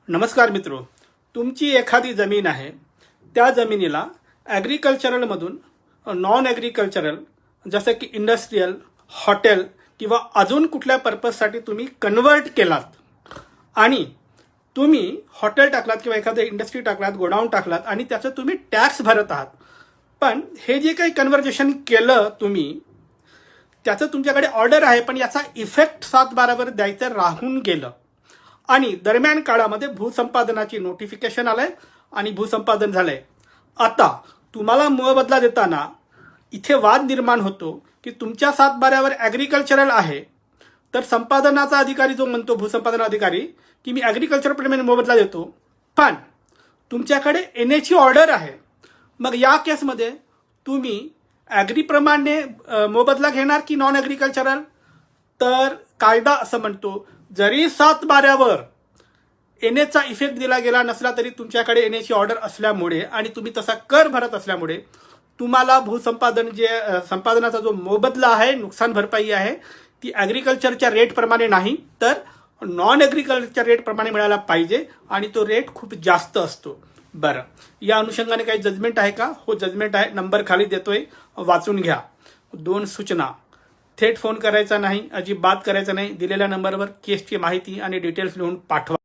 नमस्कार मित्रो, तुमची एखादी जमीन आहे, त्या जमिनीला ॲग्रिकल्चरलमधून नॉन ॲग्रिकल्चरल जसं की इंडस्ट्रियल, हॉटेल किंवा अजून कुठल्या पर्पजसाठी तुम्ही कन्वर्ट केलात आणि तुम्ही हॉटेल टाकलात किंवा एखादं इंडस्ट्री टाकलात, गोडाऊन टाकलात आणि त्याचं तुम्ही टॅक्स भरत आहात. पण हे जे काही कन्व्हर्जेशन केलं तुम्ही, त्याचं तुमच्याकडे ऑर्डर आहे, पण याचा इफेक्ट 7/12 द्यायचं राहून गेलं आणि दरम्यान काळामध्ये भूसंपादनाची नोटिफिकेशन आलंय आणि भूसंपादन झालंय. आता तुम्हाला मोबदला देताना इथे वाद निर्माण होतो की तुमच्या 7/12 ॲग्रिकल्चरल आहे, तर संपादनाचा अधिकारी जो म्हणतो, भूसंपादन अधिकारी, की मी ॲग्रिकल्चर प्रमाणे मोबदला देतो, पण तुमच्याकडे येण्याची ऑर्डर आहे. मग या केसमध्ये तुम्ही ॲग्रीप्रमाणे मोबदला घेणार की नॉन ॲग्रिकल्चरल? तर कायदा असं म्हणतो, जरी 7/12 एनएचा इफेक्ट दिला गेला नसला तरी तुमच्याकडे एनएची ऑर्डर असल्यामुळे आणि तुम्ही तसा कर भरत असल्यामुळे तुम्हाला भूसंपादन संपादनाचा जो मोबदला आहे, नुकसान भरपाई आहे, ती ॲग्रिकल्चरच्या रेटप्रमाणे नाही तर नॉन ॲग्रिकल्चर रेटप्रमाणे मिळायला पाहिजे आणि तो रेट खूप जास्त असतो. बरं, या अनुषंगाने काही जजमेंट आहे का? हो, जजमेंट आहे. नंबर खाली देतोय, वाचून घ्या. 2 सूचना: थेट फोन करायचा नाही, अजिबात करायचा नाही. दिलेल्या नंबरवर केसची माहिती आणि डिटेल्स लिहून पाठवा.